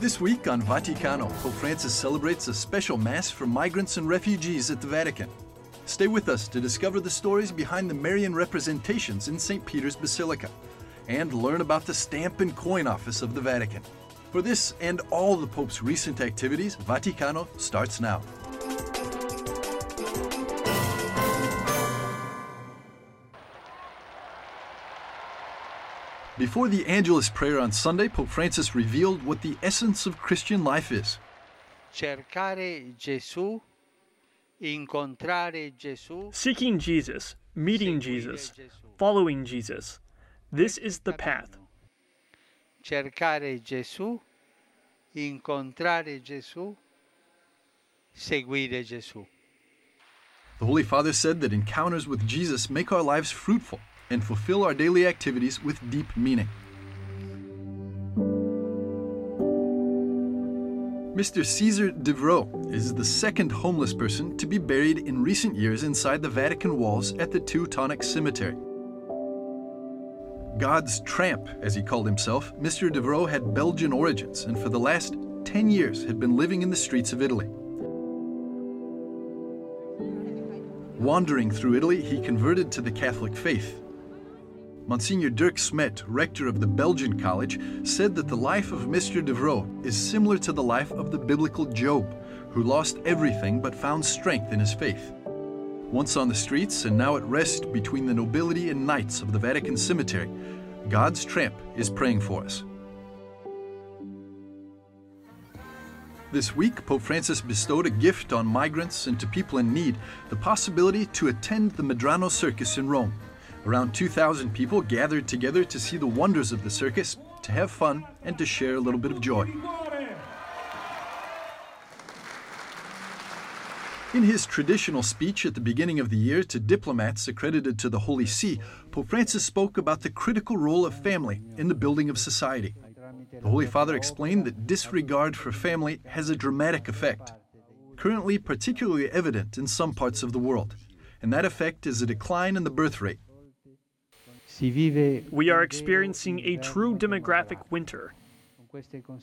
This week on Vaticano, Pope Francis celebrates a special Mass for migrants and refugees at the Vatican. Stay with us to discover the stories behind the Marian representations in St. Peter's Basilica and learn about the Stamp and Coin Office of the Vatican. For this and all the Pope's recent activities, Vaticano starts now. Before the Angelus prayer on Sunday, Pope Francis revealed what the essence of Christian life is. Cercare Gesù, incontrare Gesù. Seeking Jesus, meeting Jesus, following Jesus. This is the path. Cercare Gesù, incontrare Gesù, seguire Gesù. The Holy Father said that encounters with Jesus make our lives fruitful and fulfill our daily activities with deep meaning. Mr. Cesar Devreau is the second homeless person to be buried in recent years inside the Vatican walls at the Teutonic Cemetery. God's tramp, as he called himself, Mr. Devreau had Belgian origins and for the last 10 years had been living in the streets of Italy. Wandering through Italy, he converted to the Catholic faith. Monsignor Dirk Smet, rector of the Belgian College, said that the life of Mr. Devreau is similar to the life of the biblical Job, who lost everything but found strength in his faith. Once on the streets and now at rest between the nobility and knights of the Vatican Cemetery, God's tramp is praying for us. This week, Pope Francis bestowed a gift on migrants and to people in need, the possibility to attend the Medrano Circus in Rome. Around 2,000 people gathered together to see the wonders of the circus, to have fun, and to share a little bit of joy. In his traditional speech at the beginning of the year to diplomats accredited to the Holy See, Pope Francis spoke about the critical role of family in the building of society. The Holy Father explained that disregard for family has a dramatic effect, currently particularly evident in some parts of the world, and that effect is a decline in the birth rate. We are experiencing a true demographic winter.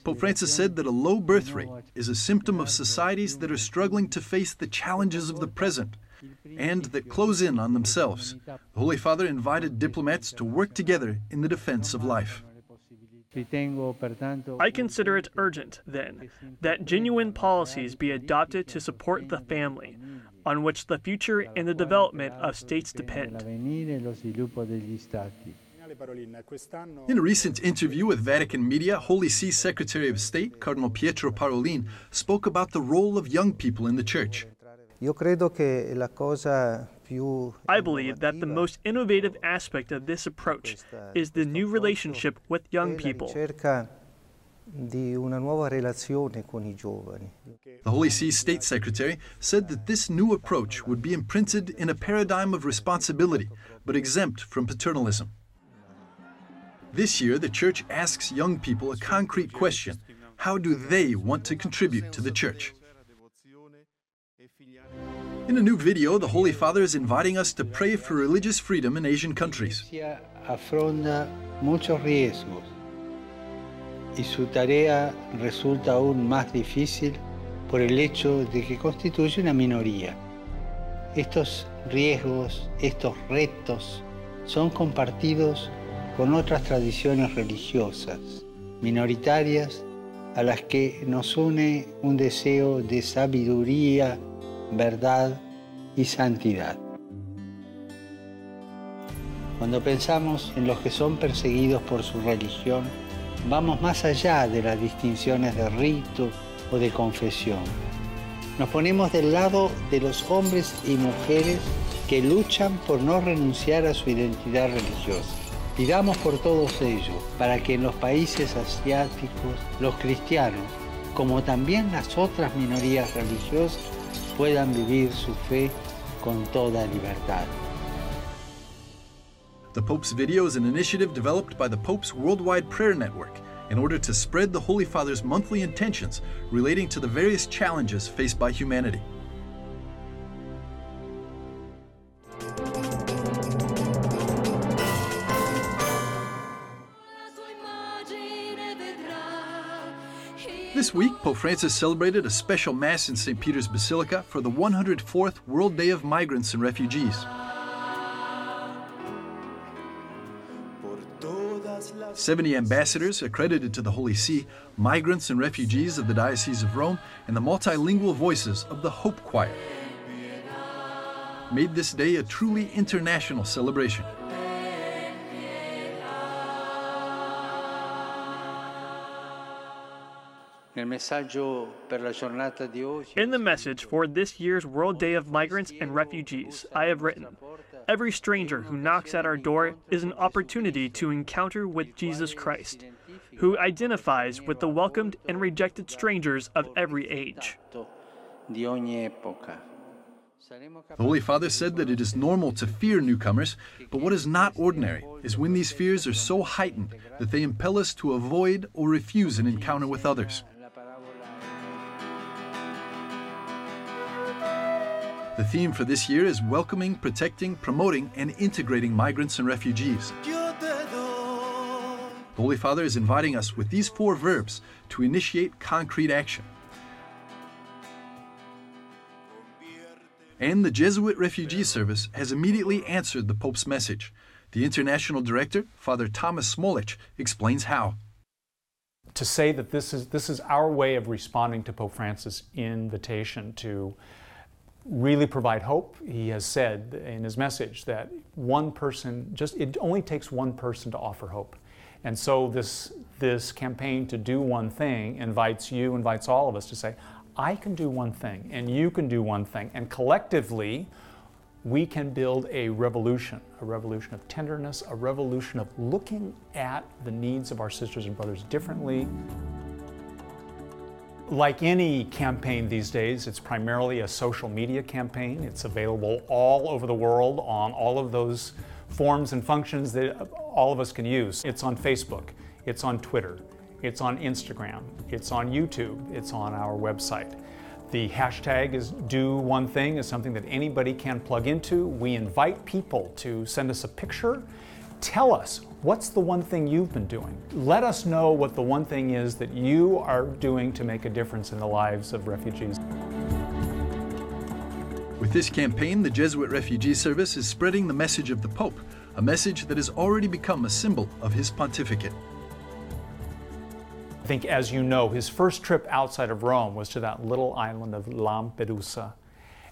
Pope Francis said that a low birth rate is a symptom of societies that are struggling to face the challenges of the present and that close in on themselves. The Holy Father invited diplomats to work together in the defense of life. I consider it urgent, then, that genuine policies be adopted to support the family, on which the future and the development of states depend. In a recent interview with Vatican media, Holy See Secretary of State, Cardinal Pietro Parolin, spoke about the role of young people in the Church. I believe that the most innovative aspect of this approach is the new relationship with young people. The Holy See State Secretary said that this new approach would be imprinted in a paradigm of responsibility, but exempt from paternalism. This year, the Church asks young people a concrete question: how do they want to contribute to the Church? In a new video, the Holy Father is inviting us to pray for religious freedom in Asian countries. Afronta muchos riesgos y su tarea resulta aún más difícil por el hecho de que constituye una minoría. Estos riesgos, estos retos, son compartidos con otras tradiciones religiosas minoritarias a las que nos une un deseo de sabiduría, verdad y santidad. Cuando pensamos en los que son perseguidos por su religión, vamos más allá de las distinciones de rito o de confesión. Nos ponemos del lado de los hombres y mujeres que luchan por no renunciar a su identidad religiosa. Pidamos por todos ellos, para que en los países asiáticos, los cristianos, como también las otras minorías religiosas, puedan vivir su fe con toda libertad. The Pope's video is an initiative developed by the Pope's Worldwide Prayer Network in order to spread the Holy Father's monthly intentions relating to the various challenges faced by humanity. This week, Pope Francis celebrated a special Mass in St. Peter's Basilica for the 104th World Day of Migrants and Refugees. 70 ambassadors accredited to the Holy See, migrants and refugees of the Diocese of Rome, and the multilingual voices of the Hope Choir made this day a truly international celebration. In the message for this year's World Day of Migrants and Refugees, I have written, every stranger who knocks at our door is an opportunity to encounter with Jesus Christ, who identifies with the welcomed and rejected strangers of every age. The Holy Father said that it is normal to fear newcomers, but what is not ordinary is when these fears are so heightened that they impel us to avoid or refuse an encounter with others. The theme for this year is welcoming, protecting, promoting, and integrating migrants and refugees. The Holy Father is inviting us with these 4 verbs to initiate concrete action. And the Jesuit Refugee Service has immediately answered the Pope's message. The International Director, Father Thomas Smolich, explains how. To say that this is our way of responding to Pope Francis' invitation to really provide hope. He has said in his message that one person, it only takes one person to offer hope. And so this campaign to do one thing invites all of us to say, I can do one thing, and you can do one thing, and collectively we can build a revolution of tenderness, a revolution of looking at the needs of our sisters and brothers differently. Like any campaign these days, it's primarily a social media campaign. It's available all over the world on all of those forms and functions that all of us can use. It's on Facebook, it's on Twitter, it's on Instagram, it's on YouTube, it's on our website. The hashtag is Do One Thing is something that anybody can plug into. We invite people to send us a picture. Tell us, what's the one thing you've been doing? Let us know what the one thing is that you are doing to make a difference in the lives of refugees. With this campaign, the Jesuit Refugee Service is spreading the message of the Pope, a message that has already become a symbol of his pontificate. I think, as you know, his first trip outside of Rome was to that little island of Lampedusa.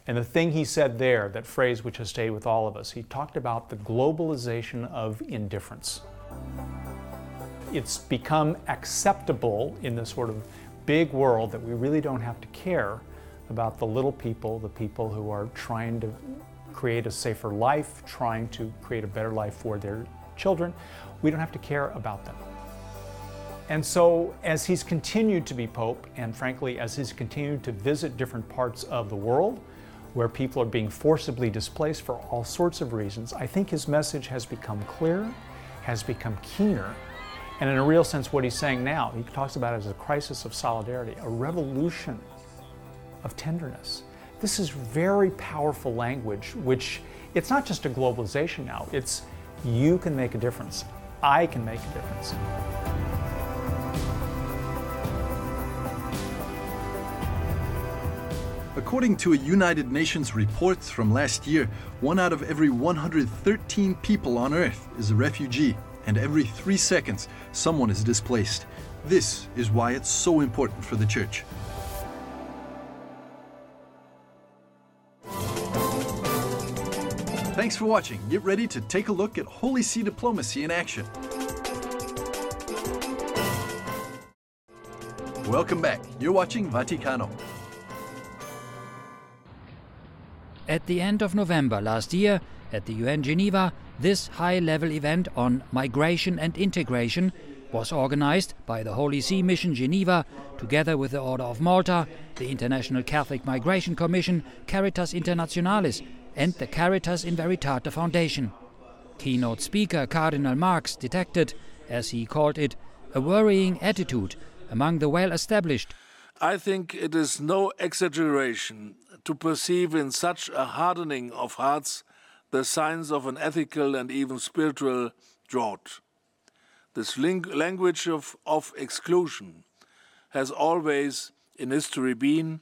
And the thing he said there, that phrase which has stayed with all of us, he talked about the globalization of indifference. It's become acceptable in this sort of big world that we really don't have to care about the little people, the people who are trying to create a safer life, trying to create a better life for their children. We don't have to care about them. And so as he's continued to be Pope, and frankly, as he's continued to visit different parts of the world, where people are being forcibly displaced for all sorts of reasons, I think his message has become clearer, has become keener, and in a real sense what he's saying now, he talks about it as a crisis of solidarity, a revolution of tenderness. This is very powerful language, which it's not just a globalization now, it's you can make a difference, I can make a difference. According to a United Nations report from last year, 1 out of every 113 people on Earth is a refugee, and every 3 seconds, someone is displaced. This is why it's so important for the Church. Thanks for watching. Get ready to take a look at Holy See diplomacy in action. Welcome back. You're watching Vaticano. At the end of November last year, at the UN Geneva, this high-level event on migration and integration was organized by the Holy See Mission Geneva, together with the Order of Malta, the International Catholic Migration Commission, Caritas Internationalis, and the Caritas in Veritate Foundation. Keynote speaker Cardinal Marx detected, as he called it, a worrying attitude among the well-established. I think it is no exaggeration to perceive in such a hardening of hearts the signs of an ethical and even spiritual drought. This language of exclusion has always in history been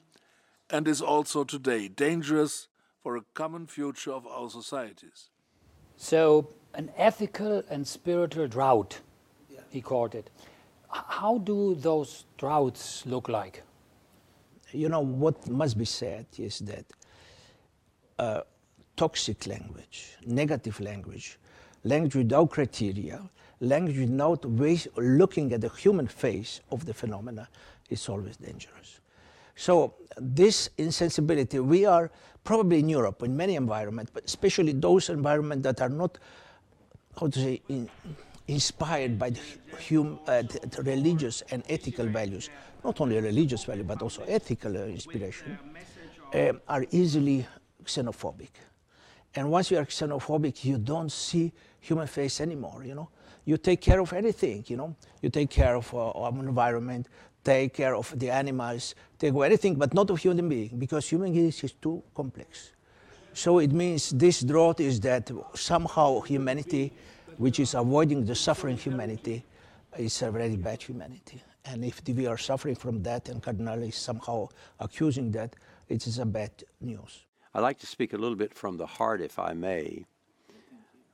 and is also today dangerous for a common future of our societies. So, an ethical and spiritual drought, he called it. How do those droughts look like? You know, what must be said is that toxic language, negative language, language without criteria, language without ways of looking at the human face of the phenomena is always dangerous. So this insensibility, we are probably in Europe, in many environments, but especially those environments that are not, how to say, inspired by the religious and ethical values, not only religious value, but also ethical inspiration, are easily xenophobic. And once you are xenophobic, you don't see human face anymore, you know. You take care of anything, you know. You take care of our environment, take care of the animals, take care of anything, but not of human being, because human beings is too complex. So it means this drought is that somehow humanity, which is avoiding the suffering humanity, is a very bad humanity. And if we are suffering from that and Cardinal is somehow accusing that, it is a bad news. I'd like to speak a little bit from the heart, if I may.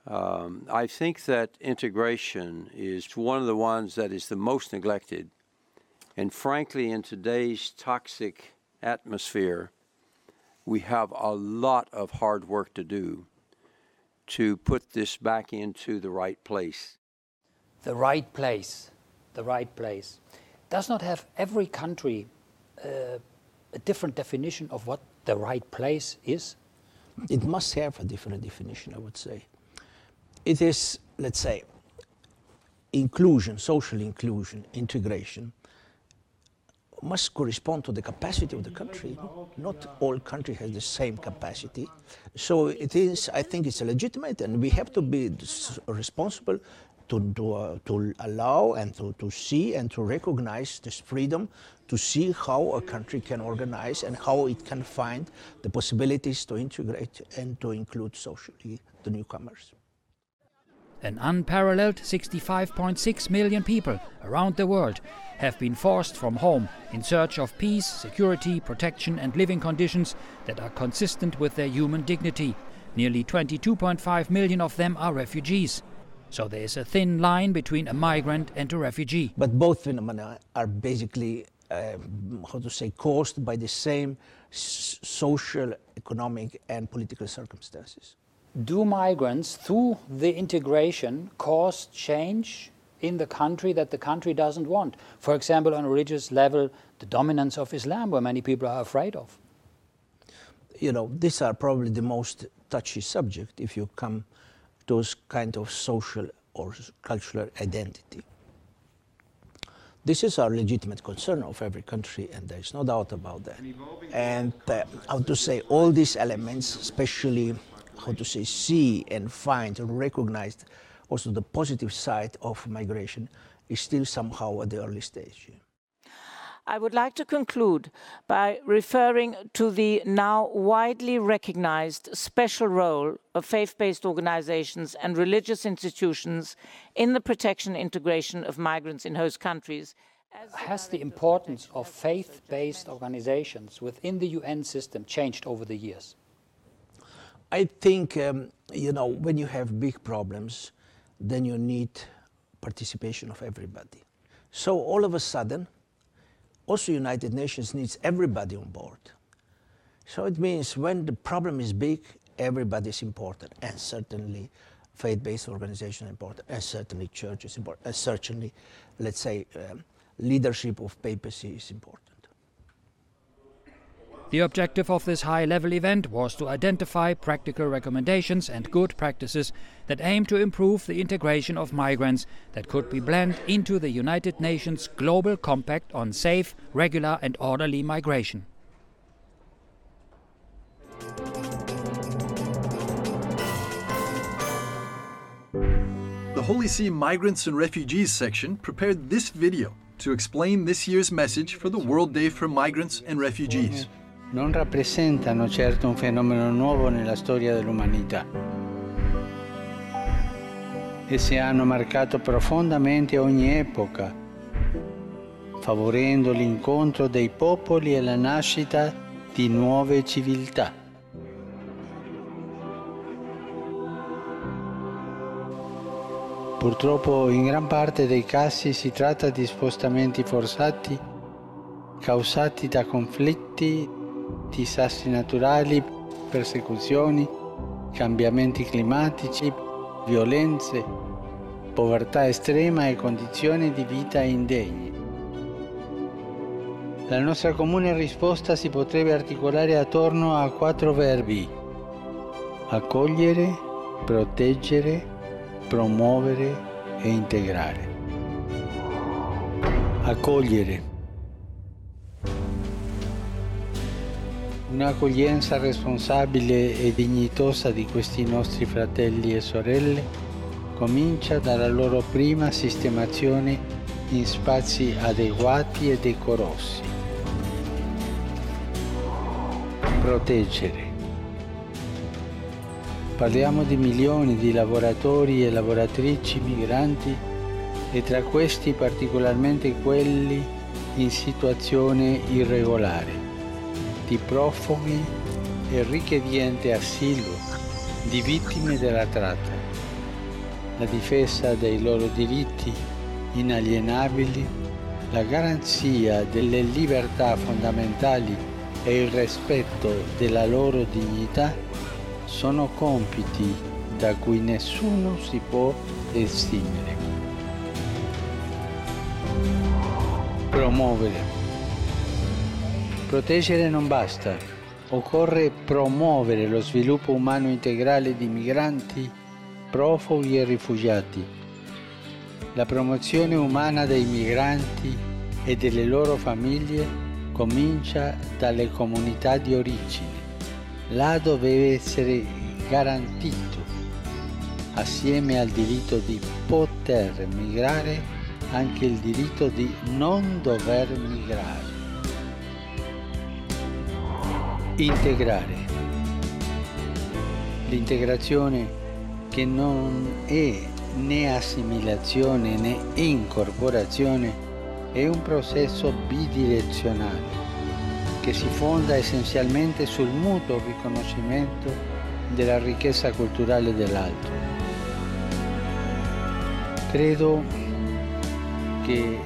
I think that integration is one of the ones that is the most neglected. And frankly, in today's toxic atmosphere, we have a lot of hard work to do to put this back into the right place. The right place, the right place. Does not have every country a different definition of what the right place is? It must have a different definition, I would say. It is, let's say, inclusion, social inclusion, integration, must correspond to the capacity of the country. Not all country has the same capacity. So it is, I think it's legitimate, and we have to be responsible to allow and to see and to recognize this freedom, to see how a country can organize and how it can find the possibilities to integrate and to include socially the newcomers. An unparalleled 65.6 million people around the world have been forced from home in search of peace, security, protection and living conditions that are consistent with their human dignity. Nearly 22.5 million of them are refugees. So there is a thin line between a migrant and a refugee. But both phenomena are basically, caused by the same social, economic and political circumstances. Do migrants, through the integration, cause change in the country that the country doesn't want? For example, on a religious level, the dominance of Islam, where many people are afraid of. You know, these are probably the most touchy subject if you come to those kind of social or cultural identity. This is our legitimate concern of every country, and there is no doubt about that. And all these elements, especially see and find and recognize also the positive side of migration, is still somehow at the early stage. I would like to conclude by referring to the now widely recognized special role of faith-based organizations and religious institutions in the protection and integration of migrants in host countries. Has the importance of faith-based organizations within the UN system changed over the years? I think, when you have big problems, then you need participation of everybody. So all of a sudden, also United Nations needs everybody on board. So it means when the problem is big, everybody is important, and certainly faith-based organizations are important, and certainly church is important, and certainly, let's say, leadership of papacy is important. The objective of this high-level event was to identify practical recommendations and good practices that aim to improve the integration of migrants that could be blended into the United Nations Global Compact on safe, regular and orderly migration. The Holy See Migrants and Refugees section prepared this video to explain this year's message for the World Day for Migrants and Refugees. Non rappresentano certo un fenomeno nuovo nella storia dell'umanità. Esse hanno marcato profondamente ogni epoca, favorendo l'incontro dei popoli e la nascita di nuove civiltà. Purtroppo in gran parte dei casi si tratta di spostamenti forzati causati da conflitti, disastri naturali, persecuzioni, cambiamenti climatici, violenze, povertà estrema e condizioni di vita indegne. La nostra comune risposta si potrebbe articolare attorno a 4 verbi: accogliere, proteggere, promuovere e integrare. Accogliere. Un'accoglienza responsabile e dignitosa di questi nostri fratelli e sorelle comincia dalla loro prima sistemazione in spazi adeguati e decorosi. Proteggere. Parliamo di milioni di lavoratori e lavoratrici migranti e tra questi particolarmente quelli in situazione irregolare, di profughi e richiedenti asilo, di vittime della tratta. La difesa dei loro diritti inalienabili, la garanzia delle libertà fondamentali e il rispetto della loro dignità sono compiti da cui nessuno si può esimere. Promuovere. Proteggere non basta, occorre promuovere lo sviluppo umano integrale di migranti, profughi e rifugiati. La promozione umana dei migranti e delle loro famiglie comincia dalle comunità di origine. Là deve essere garantito, assieme al diritto di poter migrare, anche il diritto di non dover migrare. Integrare. L'integrazione, che non è né assimilazione né incorporazione, è un processo bidirezionale che si fonda essenzialmente sul mutuo riconoscimento della ricchezza culturale dell'altro. Credo che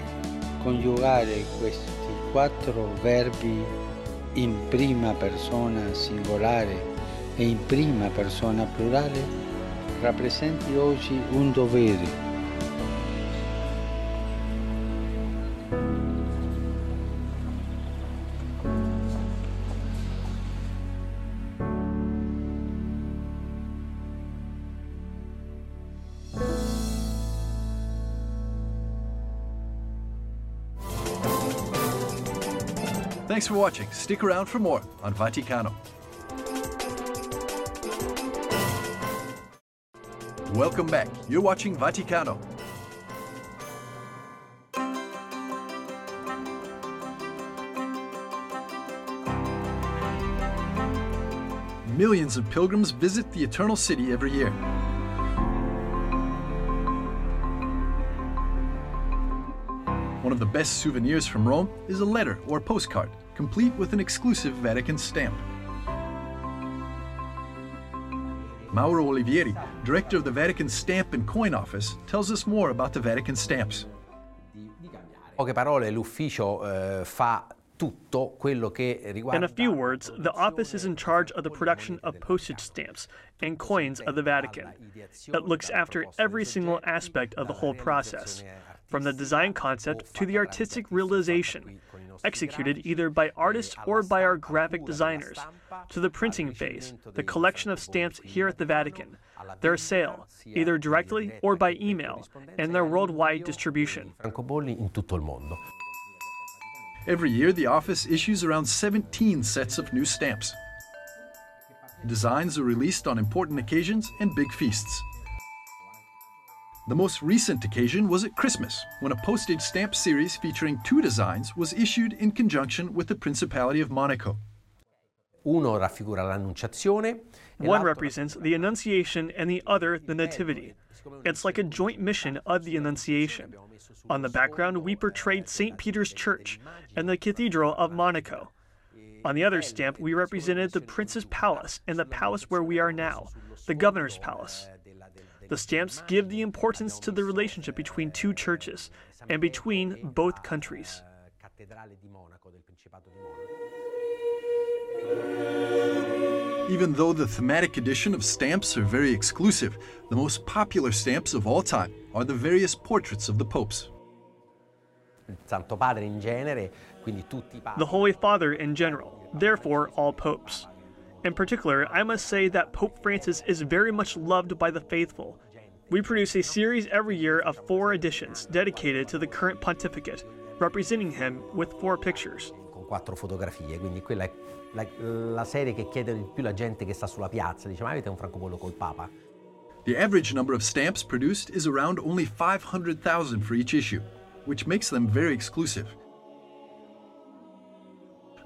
coniugare questi 4 verbi in prima persona singolare e in prima persona plurale rappresenti oggi un dovere. Thanks for watching. Stick around for more on Vaticano. Welcome back. You're watching Vaticano. Millions of pilgrims visit the Eternal City every year. One of the best souvenirs from Rome is a letter or postcard, complete with an exclusive Vatican stamp. Mauro Olivieri, director of the Vatican Stamp and Coin Office, tells us more about the Vatican stamps. Poche parole, l'ufficio fa tutto quello che riguarda. In a few words, the office is in charge of the production of postage stamps and coins of the Vatican. It looks after every single aspect of the whole process, from the design concept to the artistic realization, executed either by artists or by our graphic designers, to the printing phase, the collection of stamps here at the Vatican, their sale, either directly or by email, and their worldwide distribution. Every year, the office issues around 17 sets of new stamps. Designs are released on important occasions and big feasts. The most recent occasion was at Christmas, when a postage stamp series featuring 2 designs was issued in conjunction with the Principality of Monaco. Uno raffigura l'Annunciazione. One represents the Annunciation and the other the Nativity. It's like a joint mission of the Annunciation. On the background, we portrayed St. Peter's Church and the Cathedral of Monaco. On the other stamp, we represented the Prince's Palace and the palace where we are now, the Governor's Palace. The stamps give the importance to the relationship between two churches and between both countries. Even though the thematic edition of stamps are very exclusive, the most popular stamps of all time are the various portraits of the popes. The The Holy Father in general, therefore all popes. In particular, I must say that Pope Francis is very much loved by the faithful. We produce a series every year of 4 editions dedicated to the current pontificate, representing him with 4 pictures. con 4 fotografie, quindi quella è la serie che chiede di più la gente che sta sulla piazza, dice ma avete un francobollo col Papa? The average number of stamps produced is around only 500,000 for each issue, which makes them very exclusive.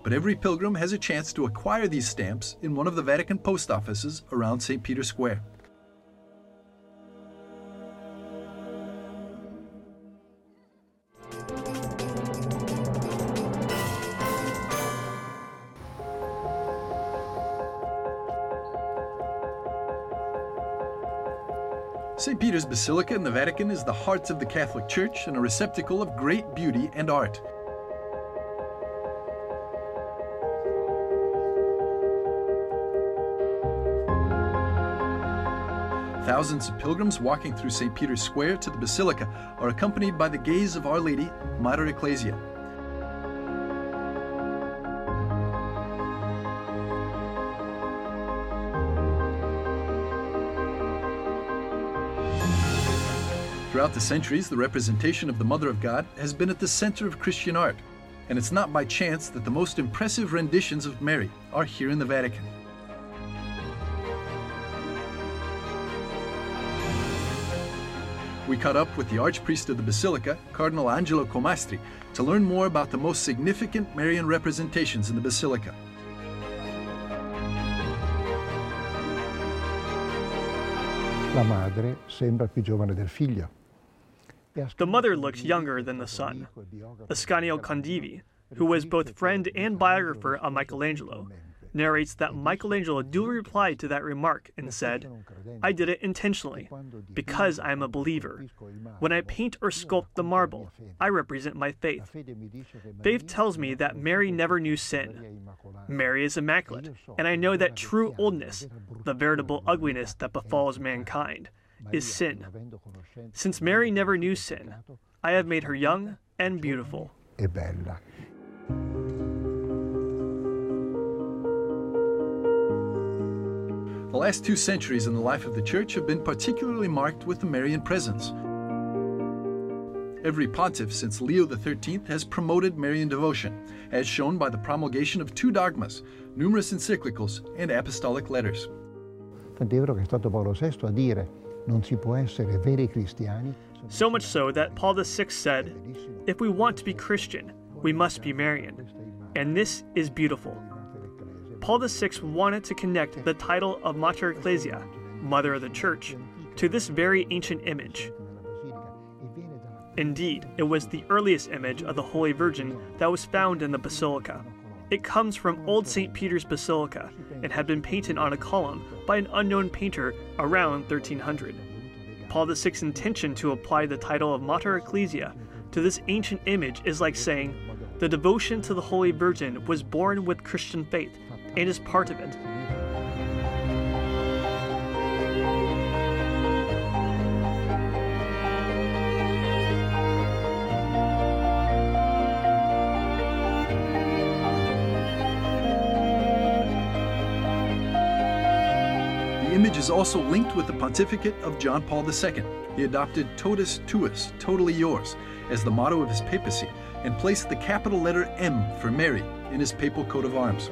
But every pilgrim has a chance to acquire these stamps in one of the Vatican post offices around St. Peter's Square. St. Peter's Basilica in the Vatican is the heart of the Catholic Church and a receptacle of great beauty and art. Thousands of pilgrims walking through St. Peter's Square to the Basilica are accompanied by the gaze of Our Lady, Mater Ecclesiae. Throughout the centuries, the representation of the Mother of God has been at the center of Christian art, and it's not by chance that the most impressive renditions of Mary are here in the Vatican. We caught up with the Archpriest of the Basilica, Cardinal Angelo Comastri, to learn more about the most significant Marian representations in the Basilica. La madre sembra più giovane del figlio. The mother looks younger than the son. Ascanio Condivi, who was both friend and biographer of Michelangelo, narrates that Michelangelo duly replied to that remark and said, "I did it intentionally, because I am a believer. When I paint or sculpt the marble, I represent my faith. Faith tells me that Mary never knew sin. Mary is immaculate, and I know that true oldness, the veritable ugliness that befalls mankind, is sin. Since Mary never knew sin, I have made her young and beautiful." E bella. The last 2 centuries in the life of the Church have been particularly marked with the Marian presence. Every pontiff since Leo XIII has promoted Marian devotion, as shown by the promulgation of 2 dogmas, numerous encyclicals, and apostolic letters. Tant'è vero che è stato Paolo VI a dire non si può essere veri cristiani. So much so that Paul VI said, "If we want to be Christian, we must be Marian. And this is beautiful." Paul VI wanted to connect the title of Mater Ecclesiae, Mother of the Church, to this very ancient image. Indeed, it was the earliest image of the Holy Virgin that was found in the Basilica. It comes from Old St. Peter's Basilica and had been painted on a column by an unknown painter around 1300. Paul VI's intention to apply the title of Mater Ecclesiae to this ancient image is like saying, the devotion to the Holy Virgin was born with Christian faith and is part of it. The image is also linked with the pontificate of John Paul II. He adopted Totus Tuus, totally yours, as the motto of his papacy, and placed the capital letter M for Mary in his papal coat of arms.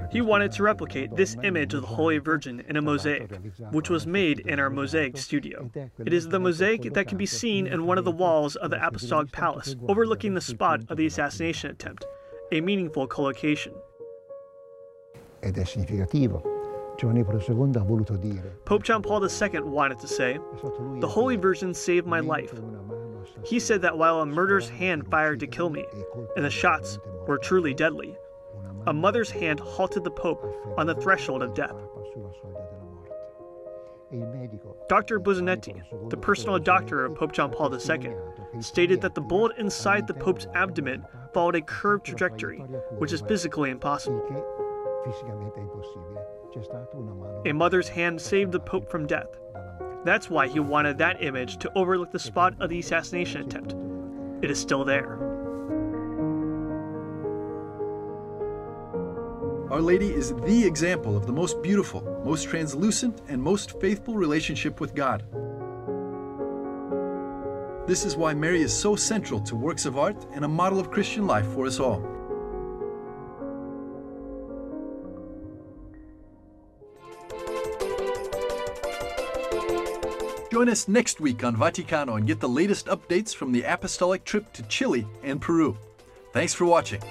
He wanted to replicate this image of the Holy Virgin in a mosaic, which was made in our mosaic studio. It is the mosaic that can be seen in one of the walls of the Apostolic Palace, overlooking the spot of the assassination attempt, a meaningful collocation. ed è significativo. Giovanni Paolo II ha voluto dire. Pope John Paul II wanted to say, "The Holy Virgin saved my life." He said that while a murderer's hand fired to kill me, and the shots were truly deadly, a mother's hand halted the Pope on the threshold of death. Dr. Busonetti, the personal doctor of Pope John Paul II, stated that the bullet inside the Pope's abdomen followed a curved trajectory, which is physically impossible. A mother's hand saved the Pope from death. That's why he wanted that image to overlook the spot of the assassination attempt. It is still there. Our Lady is the example of the most beautiful, most translucent, and most faithful relationship with God. This is why Mary is so central to works of art and a model of Christian life for us all. Join us next week on Vaticano and get the latest updates from the apostolic trip to Chile and Peru. Thanks for watching.